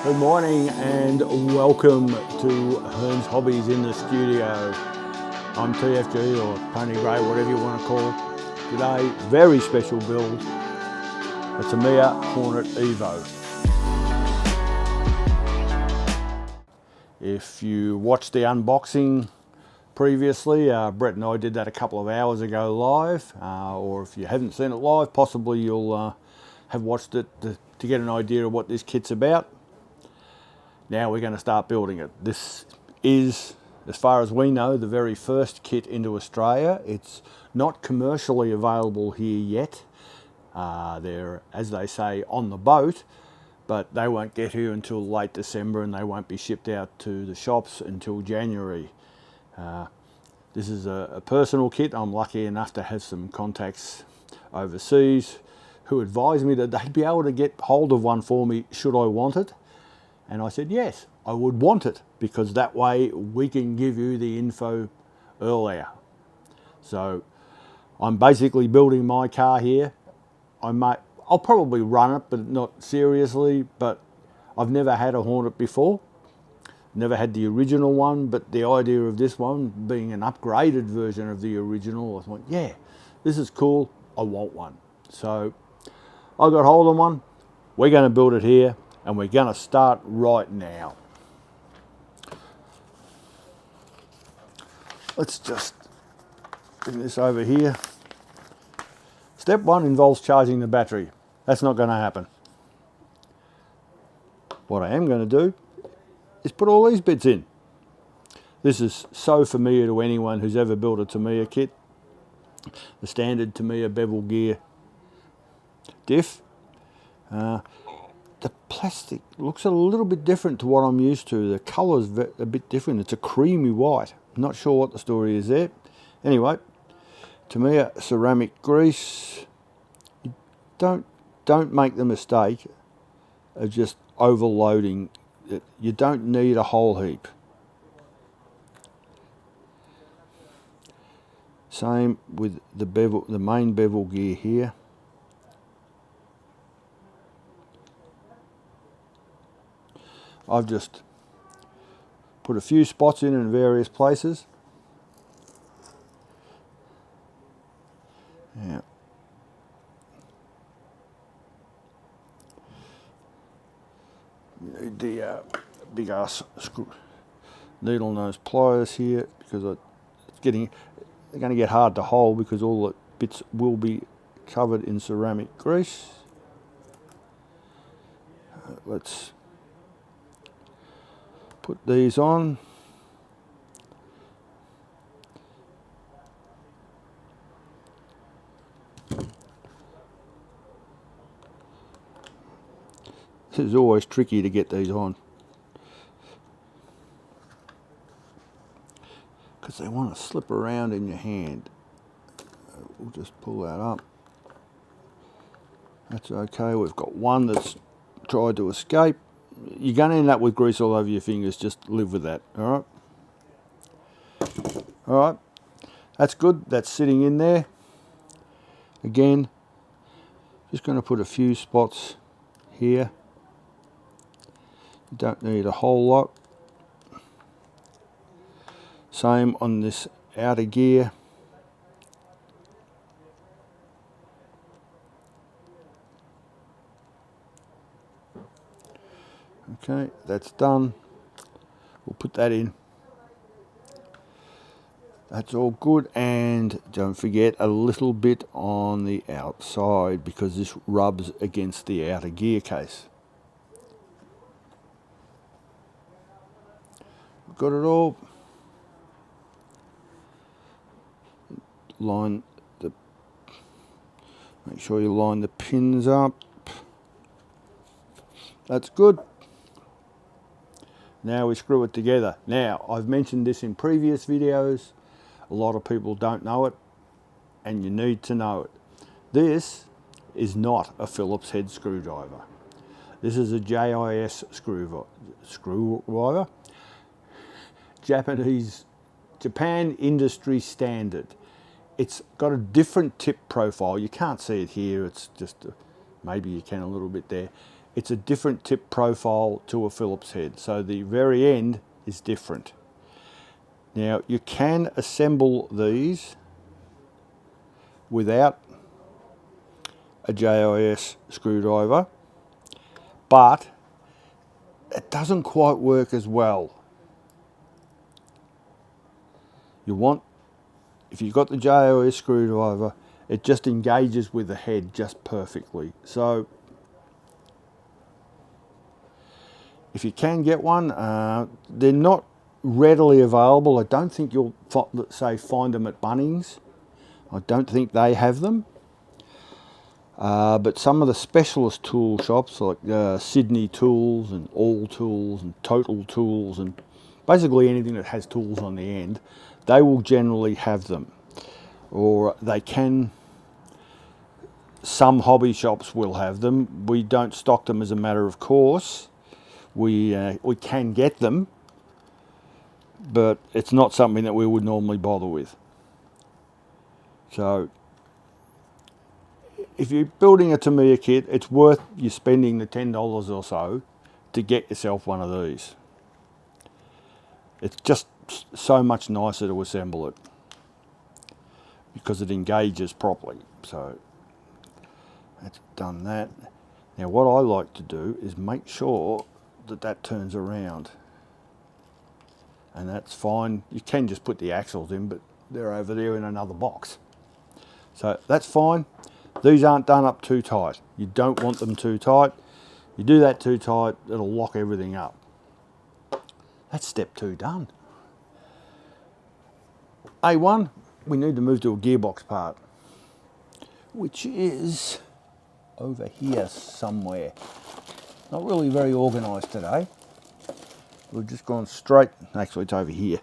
Good morning and welcome to Hearns Hobbies in the studio. I'm TFG or Tony Gray, whatever you want to call. Today, very special build, a Tamiya Hornet Evo. If you watched the unboxing previously, Brett and I did that a couple of hours ago live, or if you haven't seen it live, possibly you'll have watched it to get an idea of what this kit's about. Now we're going to start building it. This is, as far as we know, the very first kit into Australia. It's not commercially available here yet. They're, as they say, on the boat, but they won't get here until late December and they won't be shipped out to the shops until January. This is a personal kit. I'm lucky enough to have some contacts overseas who advised me that they'd be able to get hold of one for me should I want it. And I said, yes, I would want it, because that way we can give you the info earlier. So I'm basically building my car here. I'll probably run it, but not seriously. But I've never had a Hornet before. Never had the original one, but the idea of this one being an upgraded version of the original, I thought, yeah, this is cool, I want one. So I got hold of one. We're going to build it here. And we're going to start right now. Let's just bring this over here. Step one involves charging the battery. That's not going to happen. What I am going to do is put all these bits in. This is so familiar to anyone who's ever built a Tamiya kit. The standard Tamiya bevel gear diff. The plastic looks a little bit different to what I'm used to. The colour's a bit different. It's a creamy white. I'm not sure what the story is there. Anyway, Tamiya ceramic grease. You don't make the mistake of just overloading it. You don't need a whole heap. Same with the main bevel gear here. I've just put a few spots in various places. Yeah. Need the big ass needle nose pliers here, because they're going to get hard to hold because all the bits will be covered in ceramic grease. Let's put these on. This is always tricky to get these on, because they want to slip around in your hand. We'll just pull that up. That's okay. We've got one that's tried to escape. You're going to end up with grease all over your fingers. Just live with that. All right, that's good. That's sitting in there. Again, just going to put a few spots here. You don't need a whole lot. Same on this outer gear. Okay, that's done. We'll put that in. That's all good, and don't forget a little bit on the outside, because this rubs against the outer gear case. Got it all. Make sure you line the pins up. That's good. Now we screw it together. Now, I've mentioned this in previous videos. A lot of people don't know it, and you need to know it. This is not a Phillips head screwdriver. This is a JIS screwdriver. Japan industry standard. It's got a different tip profile. You can't see it here. It's just maybe you can a little bit there. it's a different tip profile to a Phillips head, so the very end is different. Now you can assemble these without a JIS screwdriver, but it doesn't quite work as well. You want, if you've got the JIS screwdriver, it just engages with the head just perfectly. So if you can get one, they're not readily available. I don't think you'll find them at Bunnings. I don't think they have them. But some of the specialist tool shops like Sydney Tools and All Tools and Total Tools and basically anything that has tools on the end, they will generally have them. Or they can, some hobby shops will have them. We don't stock them as a matter of course. We can get them, but it's not something that we would normally bother with. So if you're building a Tamiya kit, it's worth you spending the $10 or so to get yourself one of these. It's just so much nicer to assemble it because it engages properly. So that's done that. Now what I like to do is make sure that that turns around, and that's fine. You can just put the axles in, but they're over there in another box. So that's fine. These aren't done up too tight. You don't want them too tight. You do that too tight, it'll lock everything up. That's step 2 done. A1, we need to move to a gearbox part, which is over here somewhere. Not really very organised today. We've just gone straight, actually it's over here.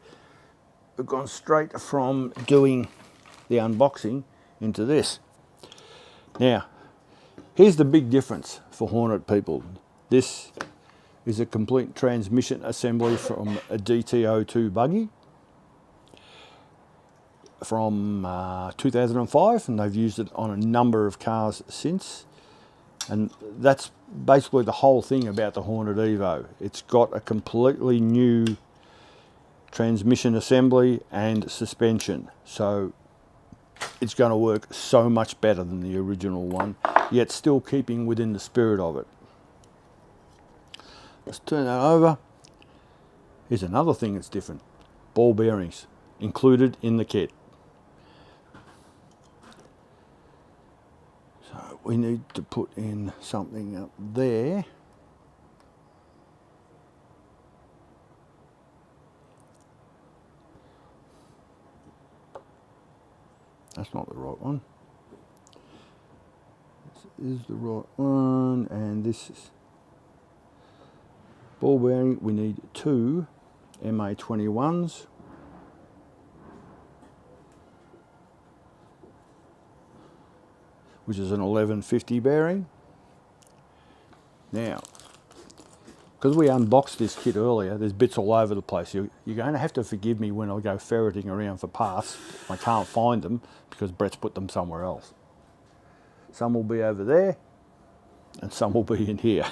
We've gone straight from doing the unboxing into this. Now, here's the big difference for Hornet people. This is a complete transmission assembly from a DT02 Buggy from 2005, and they've used it on a number of cars since. And that's basically the whole thing about the Hornet Evo. It's got a completely new transmission assembly and suspension. So it's going to work so much better than the original one, yet still keeping within the spirit of it. Let's turn that over. Here's another thing that's different. Ball bearings included in the kit. So we need to put in something up there. That's not the right one. This is the right one, and this is ball bearing. We need 2 MA21s. Which is an 1150 bearing. Now, because we unboxed this kit earlier, there's bits all over the place. You're going to have to forgive me when I go ferreting around for parts. I can't find them because Brett's put them somewhere else. Some will be over there, and some will be in here.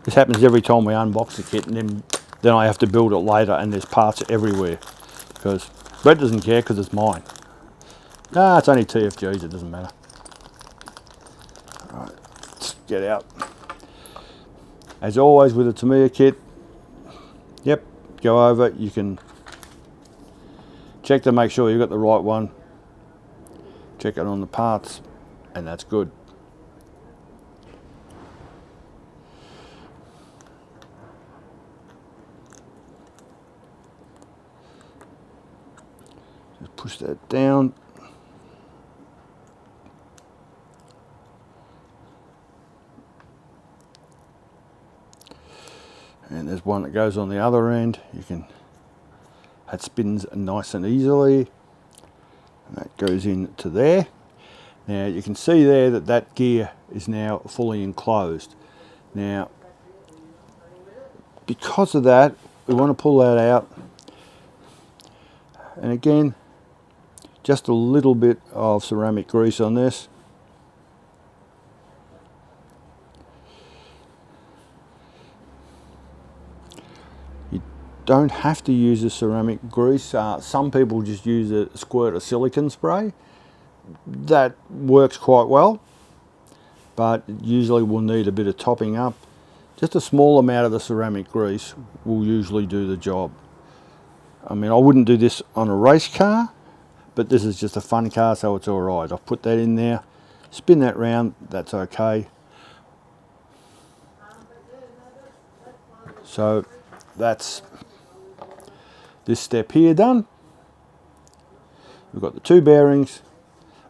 This happens every time we unbox the kit, and then I have to build it later, and there's parts everywhere. Because Brett doesn't care because it's mine. Nah, it's only TFGs, it doesn't matter. Alright, let's get out. As always with a Tamiya kit, yep, go over, you can check to make sure you've got the right one. Check it on the parts, and that's good. Just push that down. And there's one that goes on the other end. That spins nice and easily. And that goes into there. Now you can see there that that gear is now fully enclosed. Now, because of that, we want to pull that out. And again, just a little bit of ceramic grease on this. don't have to use a ceramic grease. Some people just use a squirt of silicone spray. That works quite well, but usually we'll need a bit of topping up. Just a small amount of the ceramic grease will usually do the job. I mean, I wouldn't do this on a race car, but this is just a fun car, so it's all right. I've put that in there, spin that round, that's okay. So that's this step here done. We've got the two bearings,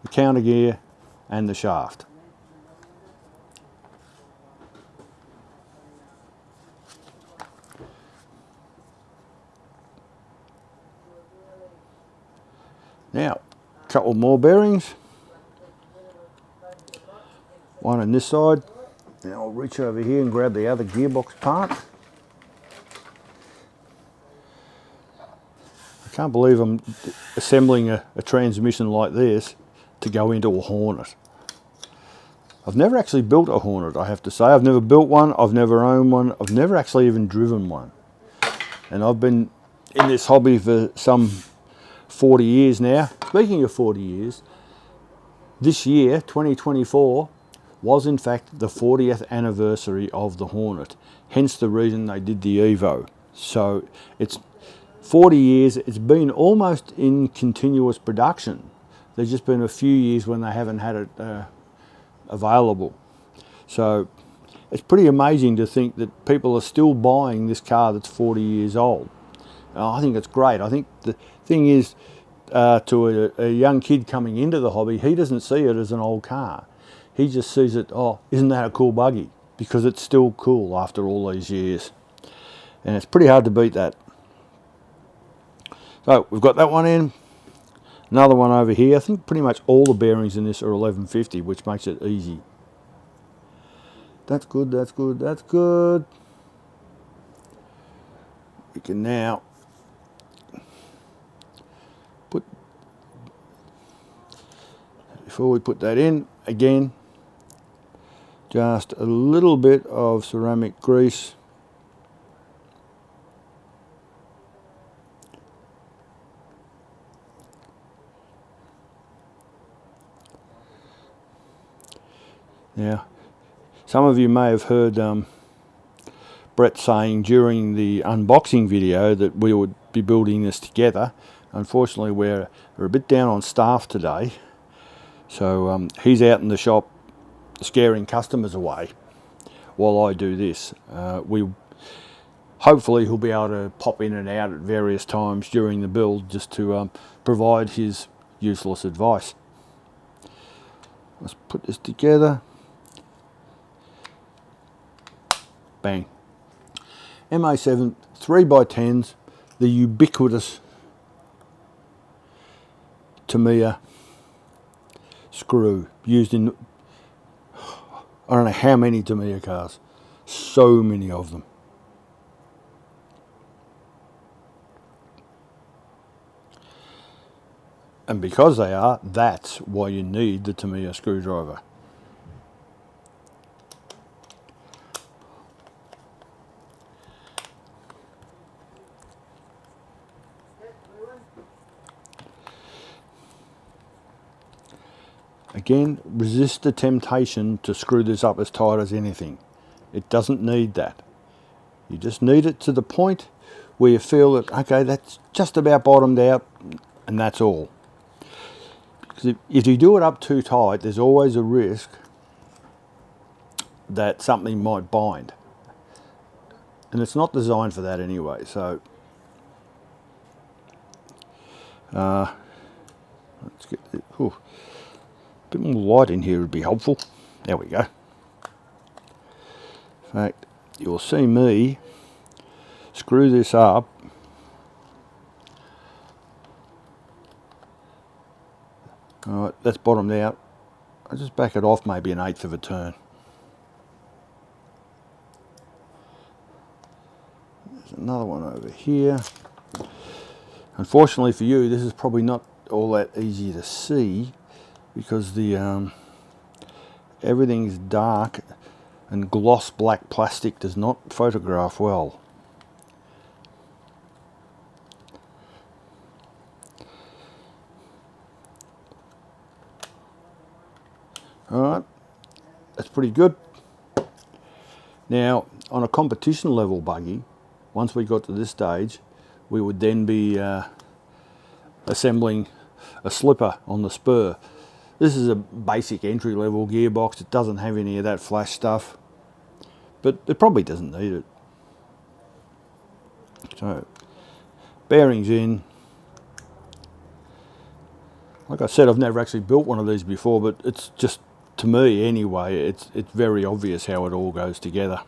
the counter gear, and the shaft. Now, a couple more bearings. One on this side. Now I'll reach over here and grab the other gearbox part. I can't believe I'm assembling a transmission like this to go into a Hornet. I've never actually built a Hornet, I have to say. I've never built one, I've never owned one, I've never actually even driven one. And I've been in this hobby for some 40 years now. Speaking of 40 years, this year, 2024, was in fact the 40th anniversary of the Hornet. Hence the reason they did the Evo. So it's 40 years, it's been almost in continuous production. There's just been a few years when they haven't had it available. So it's pretty amazing to think that people are still buying this car that's 40 years old. I think it's great. I think the thing is, to a young kid coming into the hobby, he doesn't see it as an old car. He just sees it, oh, isn't that a cool buggy? Because it's still cool after all these years. And it's pretty hard to beat that. So we've got that one in. Another one over here. I think pretty much all the bearings in this are 1150, which makes it easy. That's good, that's good, that's good. We can now put, before we put that in, again, just a little bit of ceramic grease. Now, some of you may have heard Brett saying during the unboxing video that we would be building this together. Unfortunately, we're a bit down on staff today, so he's out in the shop scaring customers away while I do this. Hopefully he'll be able to pop in and out at various times during the build just to provide his useless advice. Let's put this together. Bang. MA7 3x10s, the ubiquitous Tamiya screw used in, I don't know how many Tamiya cars, so many of them. And because they are, that's why you need the Tamiya screwdriver. Again, resist the temptation to screw this up as tight as anything. It doesn't need that. You just need it to the point where you feel that, okay, that's just about bottomed out, and that's all. Because if you do it up too tight, there's always a risk that something might bind. And it's not designed for that anyway, so let's get it. A bit more light in here would be helpful. There we go. In fact, you'll see me screw this up Alright, that's bottomed out. I'll just back it off maybe 1/8 of a turn. There's another one over here. Unfortunately for you, this is probably not all that easy to see because the everything's dark and gloss black plastic does not photograph well. Alright, that's pretty good. Now, on a competition level buggy, once we got to this stage, we would then be assembling a slipper on the spur. This is a basic entry level gearbox. It doesn't have any of that flash stuff, but it probably doesn't need it. So, bearings in. Like I said, I've never actually built one of these before, but it's just, to me anyway, it's very obvious how it all goes together.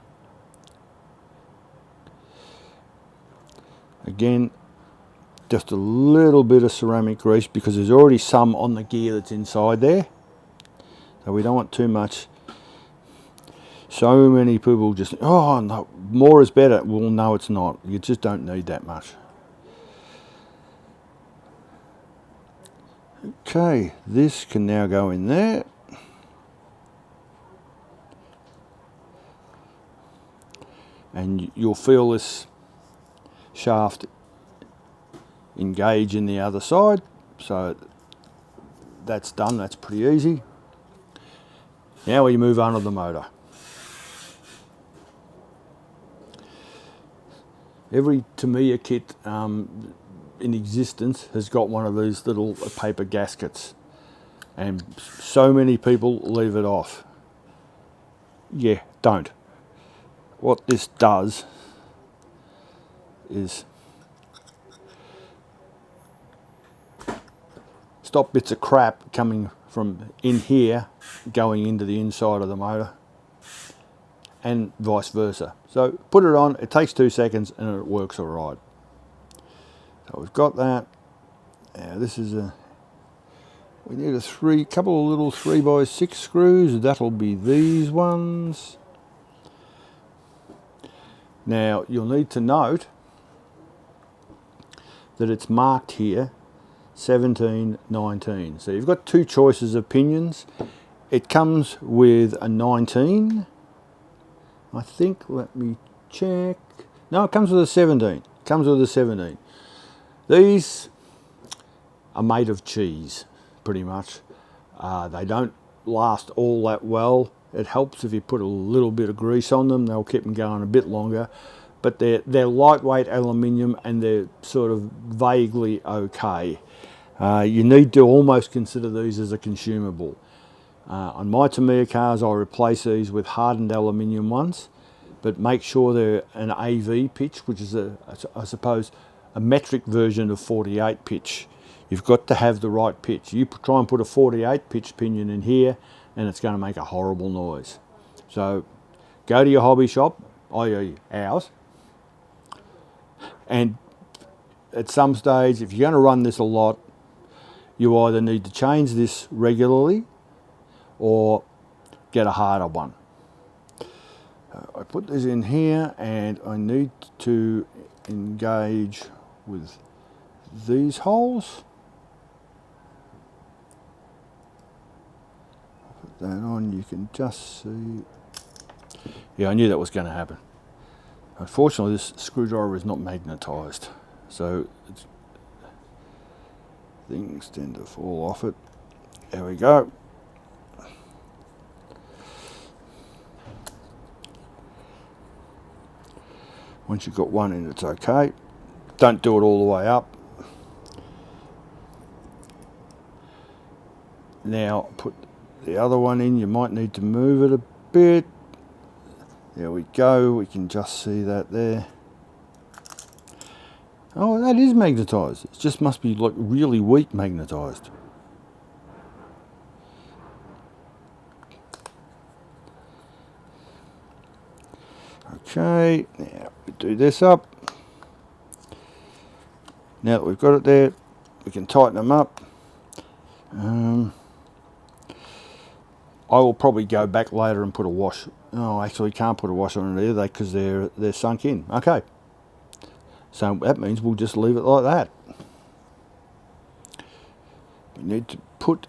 Again, just a little bit of ceramic grease because there's already some on the gear that's inside there. So we don't want too much. So many people just, oh no, more is better. Well, no, it's not. You just don't need that much. Okay, this can now go in there. And you'll feel this shaft engage in the other side. So that's done, that's pretty easy. Now we move on to the motor. Every Tamiya kit in existence has got one of these little paper gaskets, and so many people leave it off. Yeah, don't. What this does is stop bits of crap coming from in here going into the inside of the motor, and vice versa. So put it on, it takes 2 seconds and it works all right. So we've got that. Now this is we need a couple of little 3x6 screws. That'll be these ones. Now you'll need to note that it's marked here 17, 19. So you've got two choices of pinions. It comes with a 19. I think, let me check. No, it comes with a 17. It comes with a 17. These are made of cheese, pretty much. They don't last all that well. It helps if you put a little bit of grease on them. They'll keep them going a bit longer. But they're lightweight aluminium and they're sort of vaguely okay. You need to almost consider these as a consumable. On my Tamiya cars, I replace these with hardened aluminium ones, but make sure they're an AV pitch, which is I suppose a metric version of 48 pitch. You've got to have the right pitch. You try and put a 48 pitch pinion in here and it's going to make a horrible noise. So go to your hobby shop, i.e. ours, and at some stage, if you're going to run this a lot, you either need to change this regularly or get a harder one. I put this in here and I need to engage with these holes. Put that on, you can just see. Yeah, I knew that was going to happen. Unfortunately, this screwdriver is not magnetised, so things tend to fall off it. There we go. Once you've got one in, it's okay. Don't do it all the way up. Now put the other one in. You might need to move it a bit. There we go. We can just see that there. Oh, that is magnetised. It just must be like really weak magnetised. Okay, now we do this up. Now that we've got it there, we can tighten them up. I will probably go back later and put a wash. Oh, actually can't put a wash on it either because they're sunk in. Okay, so that means we'll just leave it like that. We need to put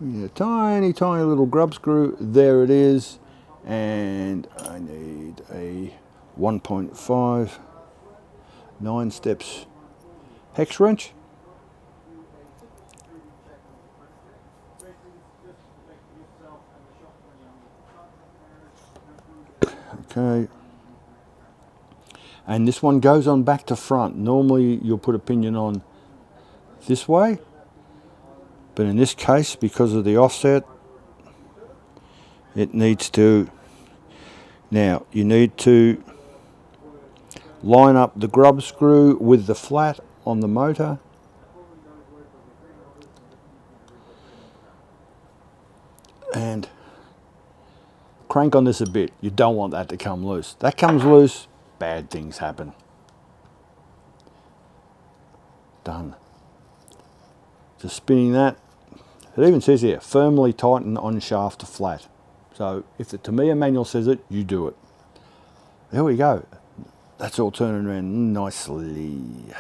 a tiny little grub screw. There it is. And I need a 1.5 9 steps hex wrench. Okay. And this one goes on back to front. Normally you'll put a pinion on this way, but in this case, because of the offset, it needs to, now you need to line up the grub screw with the flat on the motor. And crank on this a bit. You don't want that to come loose. That comes loose, bad things happen. Done. Just spinning that. It even says here, firmly tighten on shaft to flat. So if the Tamiya manual says it, you do it. There we go. That's all turning around nicely.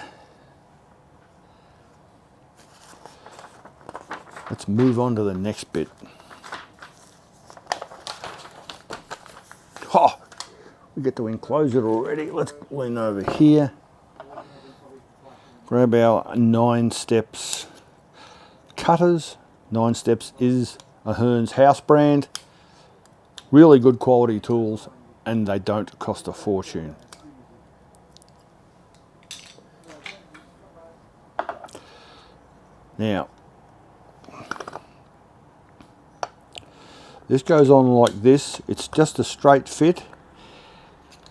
Let's move on to the next bit. Oh, we get to enclose it already. Let's lean over here. Grab our 9 steps cutters. 9 steps is a Hearns house brand. Really good quality tools, and they don't cost a fortune. Now, this goes on like this. It's just a straight fit.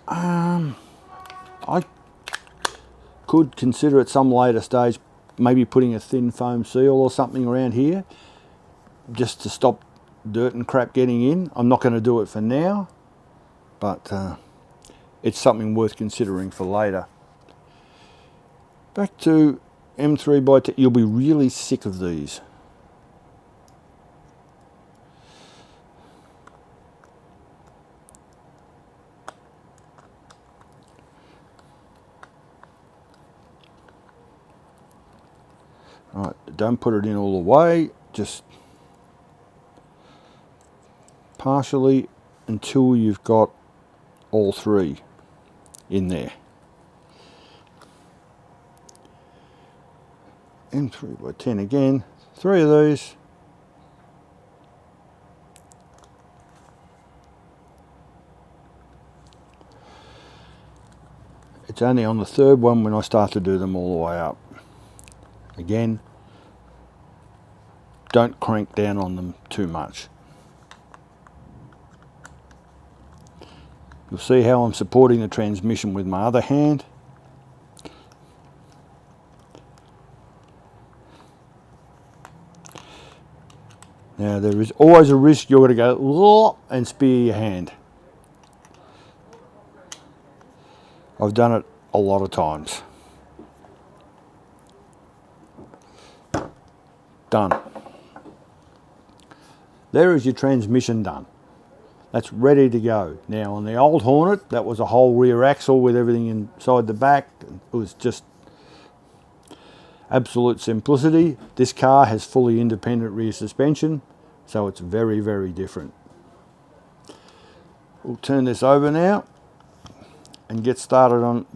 I could consider at some later stage maybe putting a thin foam seal or something around here just to stop dirt and crap getting in. I'm not going to do it for now, but it's something worth considering for later. Back to M3x10. You'll be really sick of these. Right, don't put it in all the way, just partially until you've got all 3 in there. M3x10 again, 3 of these. It's only on the 3rd one when I start to do them all the way up. Again, don't crank down on them too much. You'll see how I'm supporting the transmission with my other hand. Now there is always a risk you're going to go and spear your hand. I've done it a lot of times. Done. There is your transmission done. That's ready to go. Now on the old Hornet, that was a whole rear axle with everything inside the back. It was just absolute simplicity. This car has fully independent rear suspension, so it's very, very different. We'll turn this over now and get started on.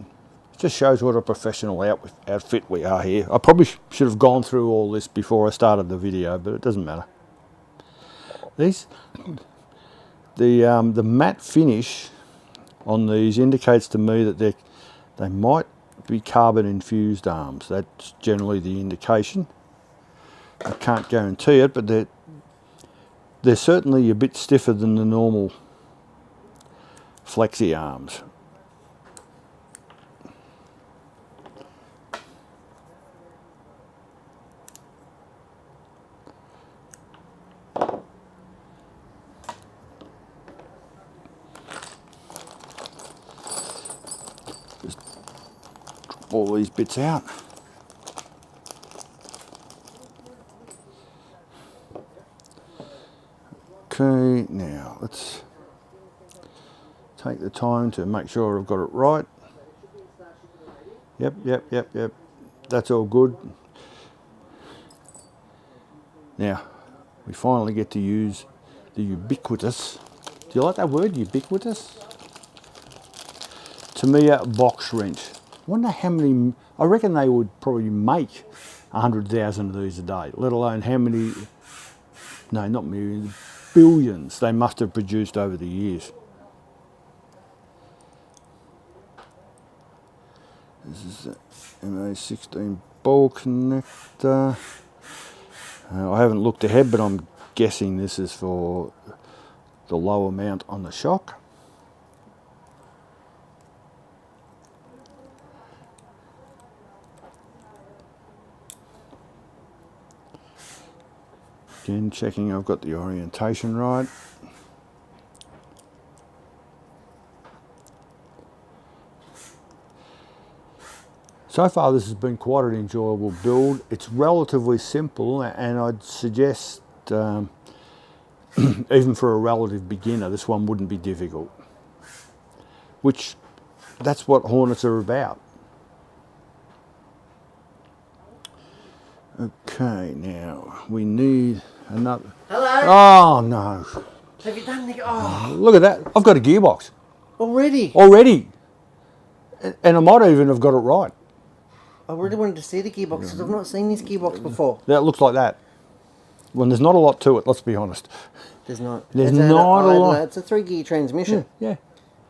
It just shows what a professional outfit we are here. I probably should have gone through all this before I started the video, but it doesn't matter. The matte finish on these indicates to me that they might be carbon infused arms. That's generally the indication. I can't guarantee it, but they're certainly a bit stiffer than the normal flexi arms. All these bits out. Okay, now let's take the time to make sure I've got it right. Yep. That's all good. Now, we finally get to use the ubiquitous, do you like that word, ubiquitous? Tamiya box wrench. I wonder how many, I reckon they would probably make 100,000 of these a day, let alone how many, no, not millions, billions they must have produced over the years. This is the MA16 ball connector. I haven't looked ahead, but I'm guessing this is for the lower mount on the shock. Again, checking I've got the orientation right. So far this has been quite an enjoyable build. It's relatively simple, and I'd suggest even for a relative beginner this one wouldn't be difficult. Which, that's what Hornets are about. Okay, now we need another... Hello? Oh no. Have you done the... Oh, Look at that, I've got a gearbox. already? Already. And I might even have got it right. I really wanted to see the gearbox because I've not seen this gearbox before. That looks like that. Well, there's not a lot to it, let's be honest. There's not. There's not a lot. It's a 3-gear transmission. Yeah.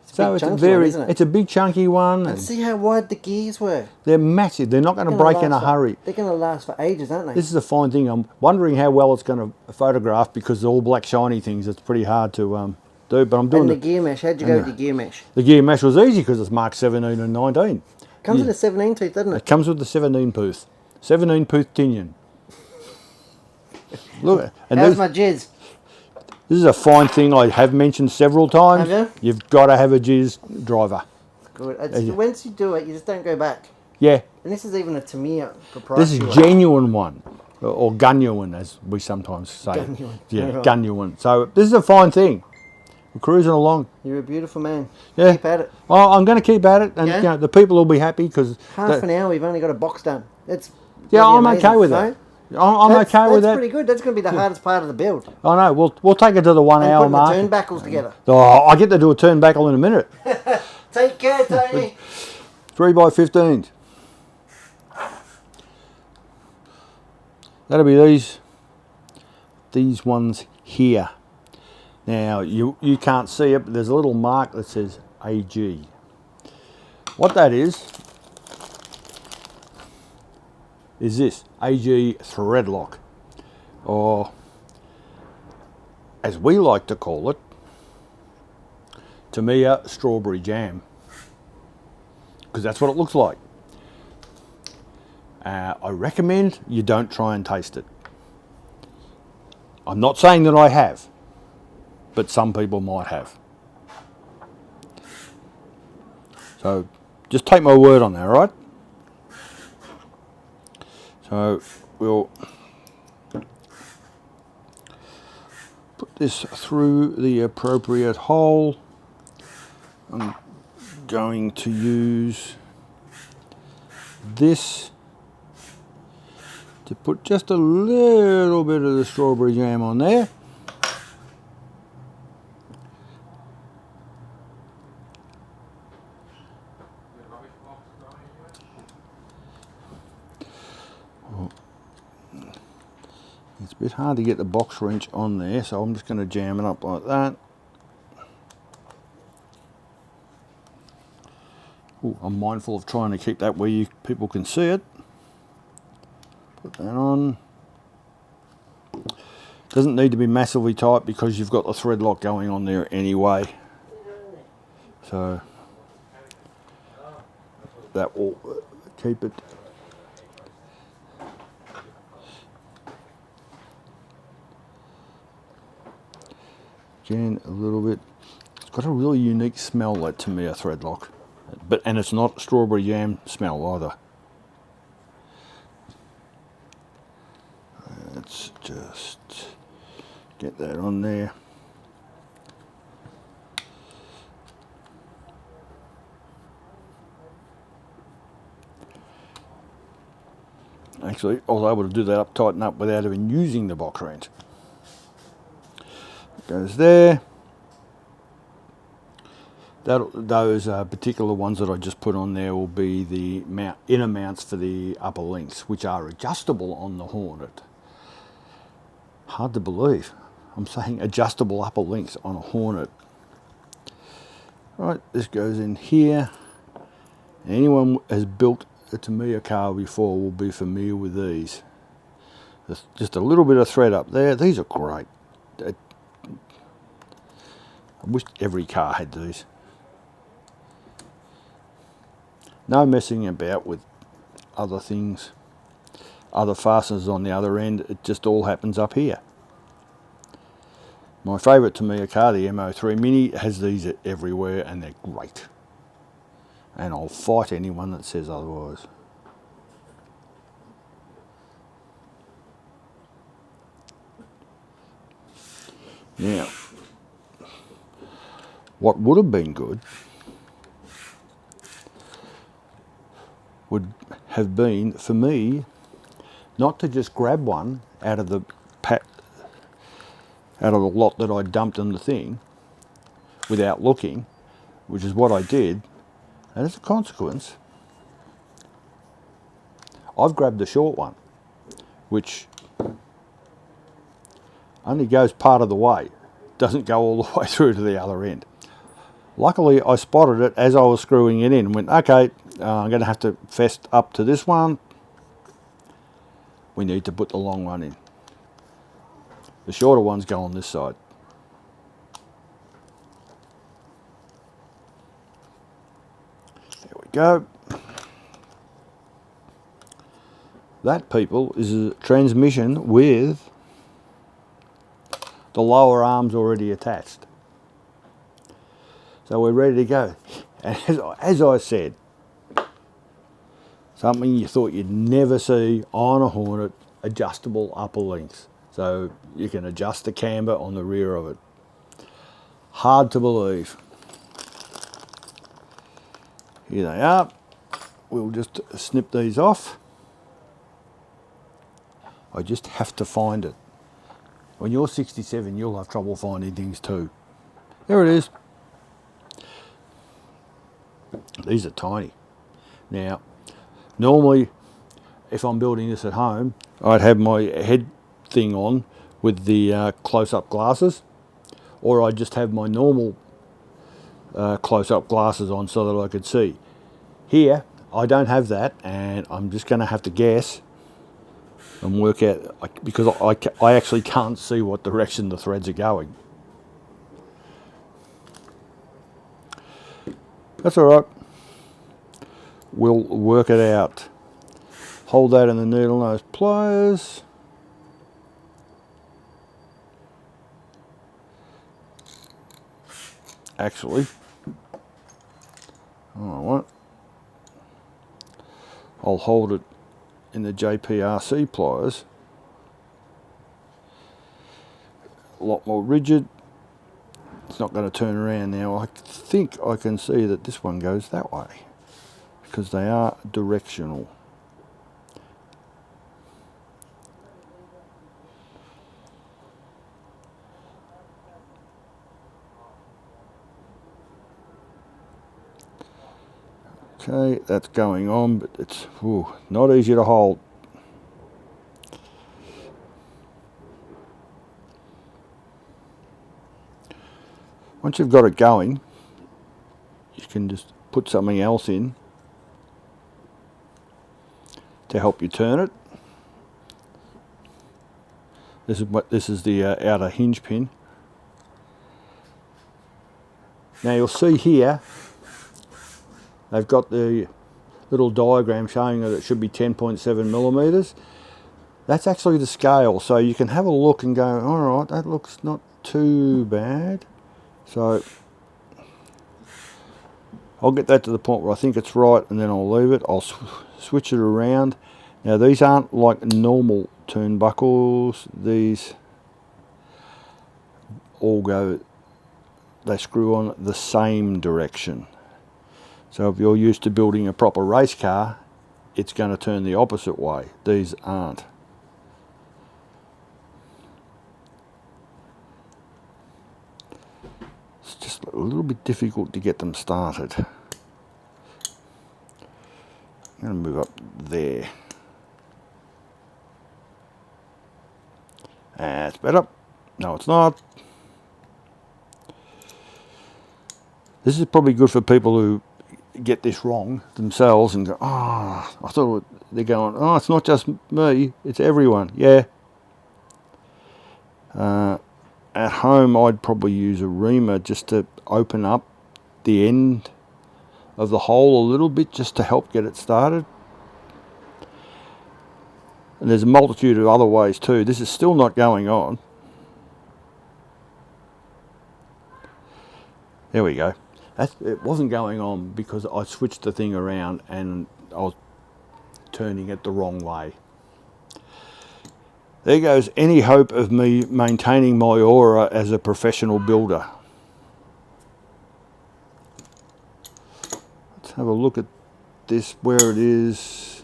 It's a So big it's chunky one, isn't it? it's a big chunky one. And see how wide the gears were. They're massive. They're not going to break in a hurry. They're going to last for ages, aren't they? This is a fine thing. I'm wondering how well it's going to photograph because they're all black shiny things. It's pretty hard to do. But I'm doing and the gear mesh. How'd you go with the gear mesh? The gear mesh was easy because it's Mark 17 and 19. Comes with a 17 tooth, doesn't it? It comes with the 17 tooth. 17 tooth tinion. Look, and how's my jizz? This is a fine thing I have mentioned several times. Have you? You've got to have a jizz driver. Good. Once you do it, you just don't go back. Yeah. And this is even a Tamiya proprietary. This is genuine one, or genuine as we sometimes say. Genuine. Yeah, Right. genuine. So this is a fine thing. We're cruising along. You're a beautiful man. Yeah. Keep at it. Well, I'm going to keep at it, and Yeah? you know, the people will be happy because Half an hour, we've only got a box done. It's yeah, bloody I'm amazing, okay with no? that. I'm okay with that. That's pretty good. That's going to be the hardest part of the build. I know. We'll take it to the 1 And hour putting mark. the turnbuckles together. Oh, I get to do a turnbuckle in a minute. Take care, Tony. 3x15s. That'll be these ones here. Now you can't see it, but there's a little mark that says AG. What that is this AG thread lock, or as we like to call it, Tamiya strawberry jam, because that's what it looks like. I recommend you don't try and taste it. I'm not saying that I have, but some people might have. So just take my word on that, all right? So we'll put this through the appropriate hole. I'm going to use this to put just a little bit of the strawberry jam on there. It's a bit hard to get the box wrench on there, so I'm just going to jam it up like that. Ooh, I'm mindful of trying to keep that where people can see it. Put that on. Doesn't need to be massively tight because you've got the thread lock going on there anyway. So that will keep it. Again, a little bit. It's got a really unique smell, that Tamiya thread lock, and it's not strawberry jam smell either. Let's just get that on there. Actually, I was able to do that tighten up without even using the box wrench. Goes there. Those particular ones that I just put on there will be the inner mounts for the upper links, which are adjustable on the Hornet. Hard to believe. I'm saying adjustable upper links on a Hornet. Right, this goes in here, Anyone who has built a Tamiya car before will be familiar with these. There's just a little bit of thread up there. These are great. I wish every car had these. No messing about with other things, other fasteners on the other end. It just all happens up here. My favourite Tamiya car, the MO3 Mini, has these everywhere and they're great. And I'll fight anyone that says otherwise. Now, what would have been good would have been for me not to just grab one out of the lot that I dumped in the thing without looking, which is what I did. And as a consequence, I've grabbed the short one, which only goes part of the way, doesn't go all the way through to the other end. Luckily, I spotted it as I was screwing it in and went, okay, I'm going to have to fest up to this one. We need to put the long one in. The shorter ones go on this side. There we go. That, people, is a transmission with the lower arms already attached. So we're ready to go. And as I said, something you thought you'd never see on a Hornet, adjustable upper lengths. So you can adjust the camber on the rear of it. Hard to believe. Here they are. We'll just snip these off. I just have to find it. When you're 67, you'll have trouble finding things too. There it is. These are tiny. Now, normally, if I'm building this at home, I'd have my head thing on with the close-up glasses, or I'd just have my normal close-up glasses on so that I could see. Here, I don't have that, and I'm just going to have to guess and work out, because I actually can't see what direction the threads are going. That's all right. We'll work it out. Hold that in the needle nose pliers. Actually, I'll hold it in the JPRC pliers. A lot more rigid. It's not going to turn around now. I think I can see that this one goes that way because they are directional. Okay, that's going on, but it's not easy to hold. Once you've got it going, you can just put something else in to help you turn it. This is the outer hinge pin. Now you'll see here they've got the little diagram showing that it should be 10.7 millimeters. That's actually the scale, so you can have a look and go, all right, that looks not too bad. So I'll get that to the point where I think it's right, and then I'll leave it. I'll switch it around. Now these aren't like normal turnbuckles. These all go, they screw on the same direction. So if you're used to building a proper race car, it's going to turn the opposite way. These aren't. It's just a little bit difficult to get them started. I'm going to move up there. That's better. No, it's not. This is probably good for people who get this wrong themselves and go, oh, I thought they're going, oh, it's not just me, it's everyone. Yeah. At home, I'd probably use a reamer just to open up the end of the hole a little bit just to help get it started. And there's a multitude of other ways too. This is still not going on. There we go. It wasn't going on because I switched the thing around and I was turning it the wrong way. There goes any hope of me maintaining my aura as a professional builder. Let's have a look at this, where it is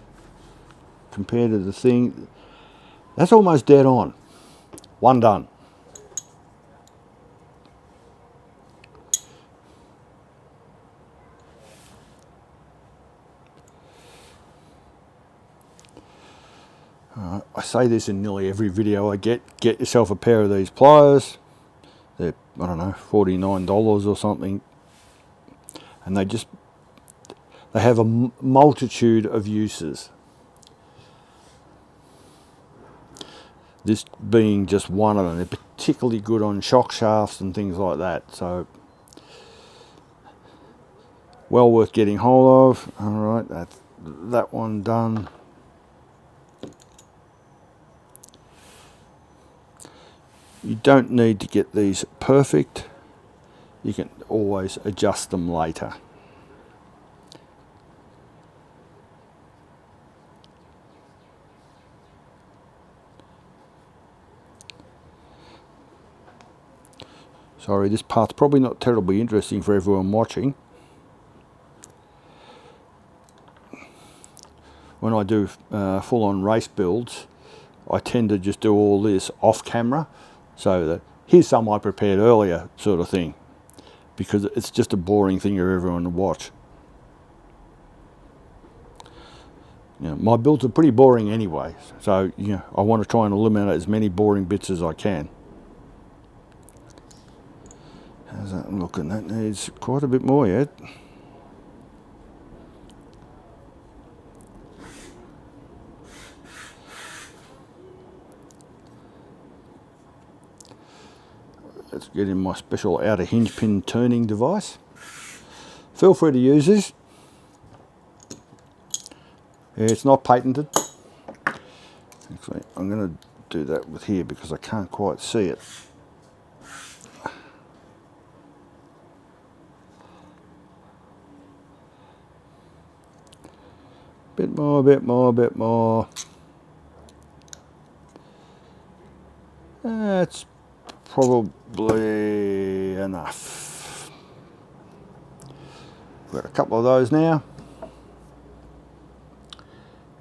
compared to the thing. That's almost dead on. One done. I say this in nearly every video I get yourself a pair of these pliers. They're, I don't know, $49 or something. And they have a multitude of uses. This being just one of them. They're particularly good on shock shafts and things like that. So, well worth getting hold of. Alright, that's that one done. You don't need to get these perfect. You can always adjust them later. Sorry, this part's probably not terribly interesting for everyone watching. When I do full-on race builds, I tend to just do all this off camera. So that here's some I prepared earlier sort of thing, because it's just a boring thing for everyone to watch. You know, my builds are pretty boring anyway, so you know, I want to try and eliminate as many boring bits as I can. How's that looking? That needs quite a bit more yet. Let's get in my special outer hinge pin turning device. Feel free to use this. Yeah, it's not patented. Actually, I'm going to do that with here because I can't quite see it. Bit more, bit more, bit more. That's probably enough. We've got a couple of those now.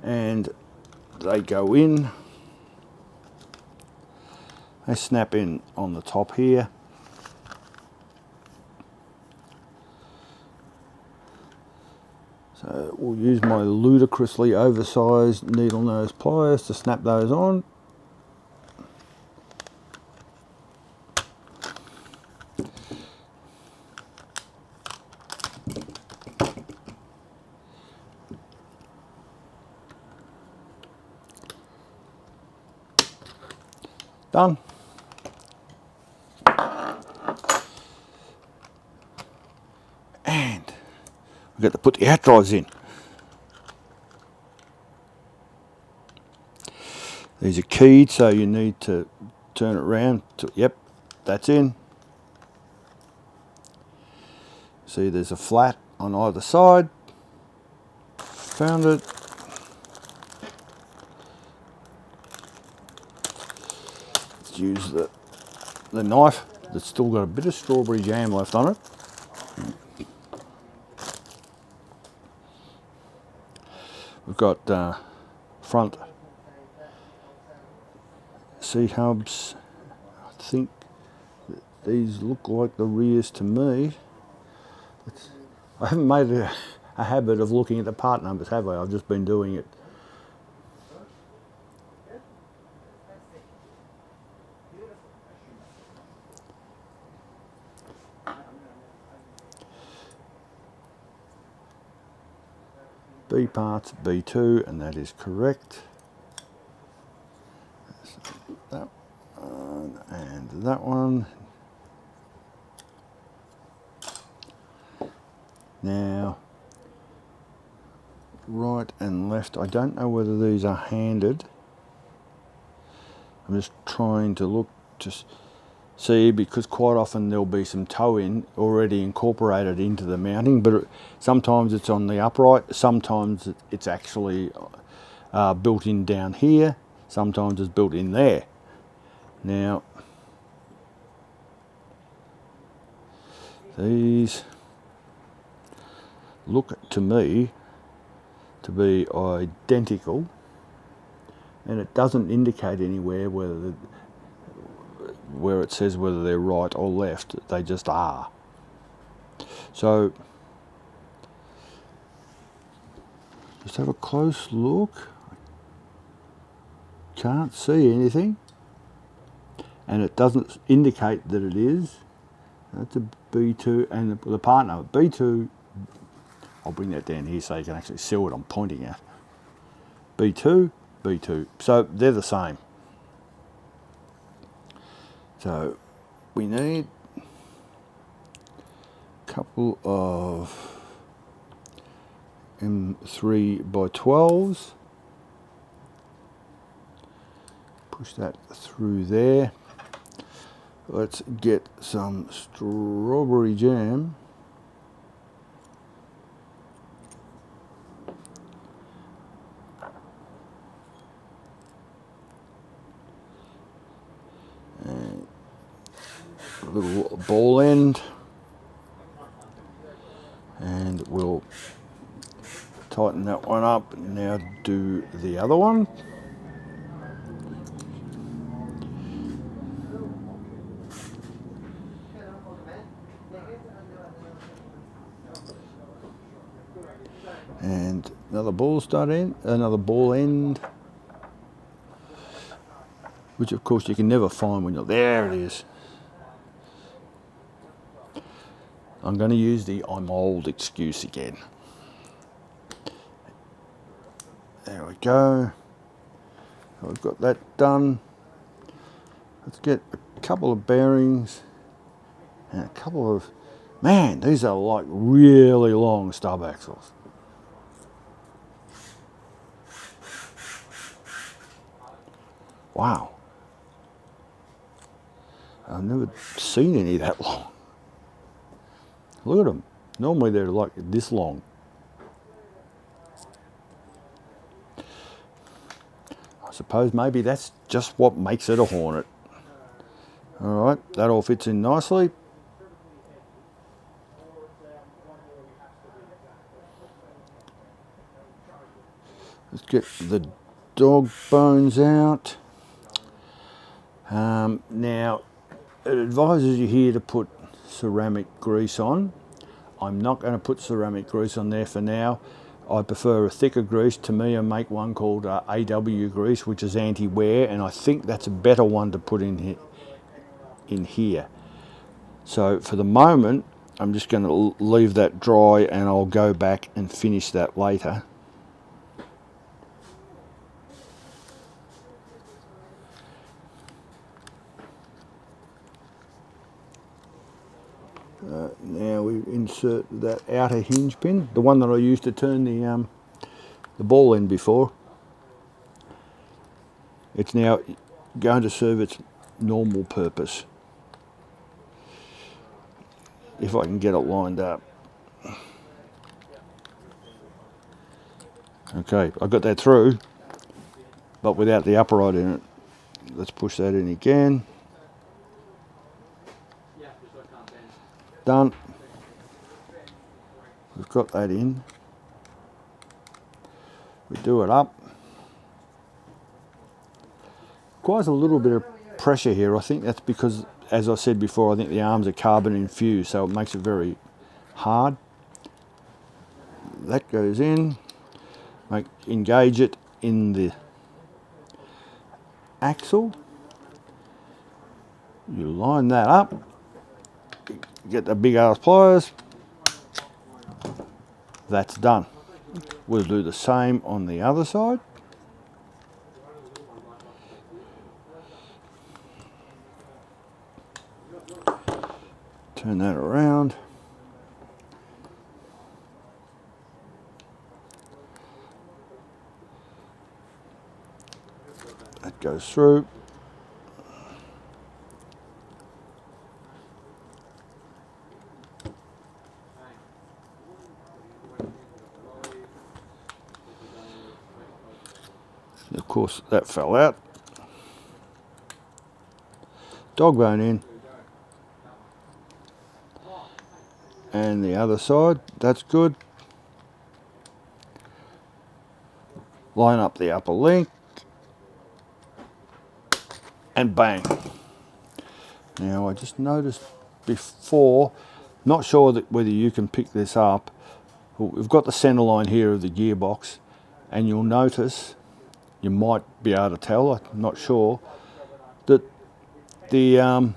And they go in. They snap in on the top here. So we'll use my ludicrously oversized needle nose pliers to snap those on. Done. And we've got to put the out drives in. These are keyed, so you need to turn it around. Yep, that's in. See, there's a flat on either side. Found it. Let's use the knife that's still got a bit of strawberry jam left on it. We've got front seat hubs. I think these look like the rears to me. I haven't made a habit of looking at the part numbers, have I? I've just been doing it. B parts B2, and that is correct. That one and that one. Now, right and left, I don't know whether these are handed. I'm just trying to look to see, because quite often there'll be some toe-in already incorporated into the mounting, but sometimes it's on the upright, sometimes it's actually built in down here, sometimes it's built in there. Now, these look to me to be identical, and it doesn't indicate anywhere where it says whether they're right or left. They just are. So just have a close look. Can't see anything, and it doesn't indicate that it is. That's a B2, and the partner B2, I'll bring that down here so you can actually see what I'm pointing at. B2, B2, so they're the same. So we need a couple of M3 by 12s. Push that through there. Let's get some strawberry jam. And a little ball end. And we'll tighten that one up. Now do the other one. And another ball end, which of course you can never find when you're there. It is. I'm going to use the "I'm old" excuse again. There we go. I've got that done. Let's get a couple of bearings and a couple of, man, these are like really long stub axles. Wow. I've never seen any that long. Look at them. Normally they're like this long. I suppose maybe that's just what makes it a Hornet. Alright, that all fits in nicely. Let's get the dog bones out. Now, it advises you here to put ceramic grease on. I'm not going to put ceramic grease on there for now. I prefer a thicker grease. Tamiya make one called AW grease, which is anti-wear, and I think that's a better one to put in here. So for the moment, I'm just going to leave that dry, and I'll go back and finish that later. Now we insert that outer hinge pin, the one that I used to turn the ball end before. It's now going to serve its normal purpose. If I can get it lined up. Okay, I got that through, but without the upright in it. Let's push that in again. Done. We've got that in. We do it up. Requires a little bit of pressure here. I think that's because, as I said before, I think the arms are carbon infused, so it makes it very hard. That goes in. Engage it in the axle. You line that up. Get the big ass pliers. That's done. We'll do the same on the other side. Turn that around. That goes through. Of course, that fell out. Dog bone in. And the other side, that's good. Line up the upper link. And bang. Now, I just noticed before, not sure that whether you can pick this up. We've got the center line here of the gearbox, and you'll notice, you might be able to tell, I'm not sure, that the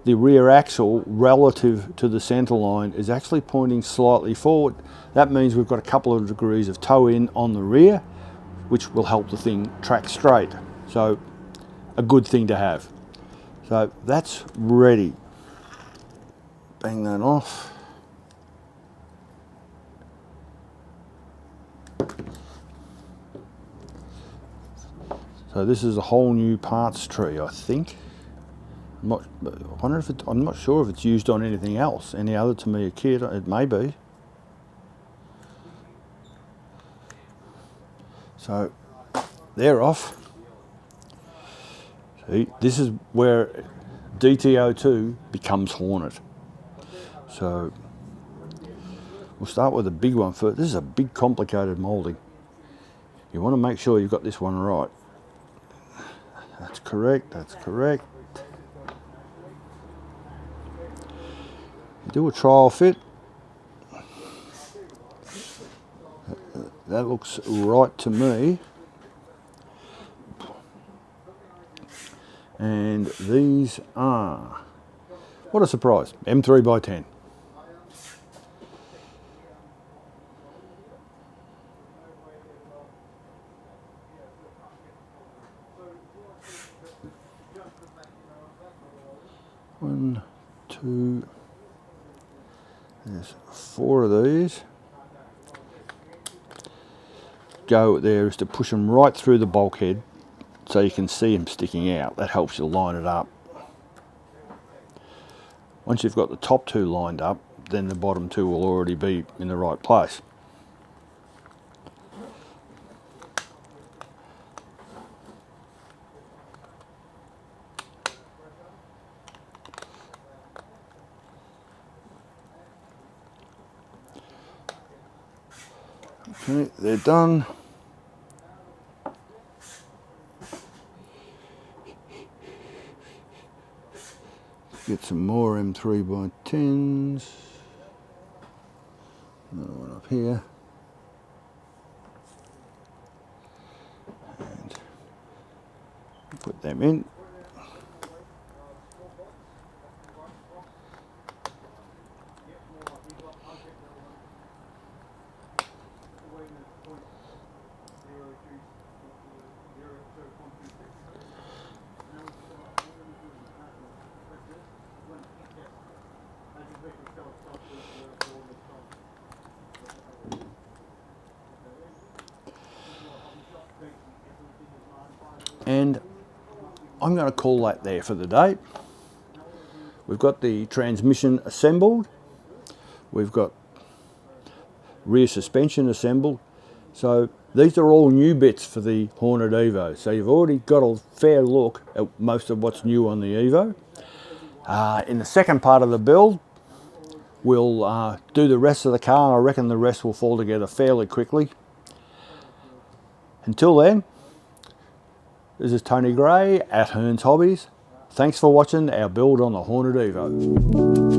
rear axle relative to the center line is actually pointing slightly forward. That means we've got a couple of degrees of toe in on the rear, which will help the thing track straight. So a good thing to have. So that's ready. Bang that off. So this is a whole new parts tree, I think. I'm not sure if it's used on anything else, any other Tamiya kit. It may be. So they're off. See, this is where DTO2 becomes Hornet. So we'll start with the big one first. This is a big, complicated moulding. You want to make sure you've got this one right. That's correct, that's correct. Do a trial fit. That looks right to me. And these are, what a surprise, M3x10. One, two, there's 4 of these. Go there is to push them right through the bulkhead so you can see them sticking out. That helps you line it up. Once you've got the top 2 lined up, then the bottom 2 will already be in the right place. Okay, they're done. Get some more M3x10s. Another one up here. And put them in. And I'm going to call that there for the day. We've got the transmission assembled. We've got rear suspension assembled. So these are all new bits for the Hornet Evo. So you've already got a fair look at most of what's new on the Evo. In the second part of the build, we'll do the rest of the car. I reckon the rest will fall together fairly quickly. Until then, this is Tony Gray at Hearns Hobbies. Thanks for watching our build on the Hornet Evo.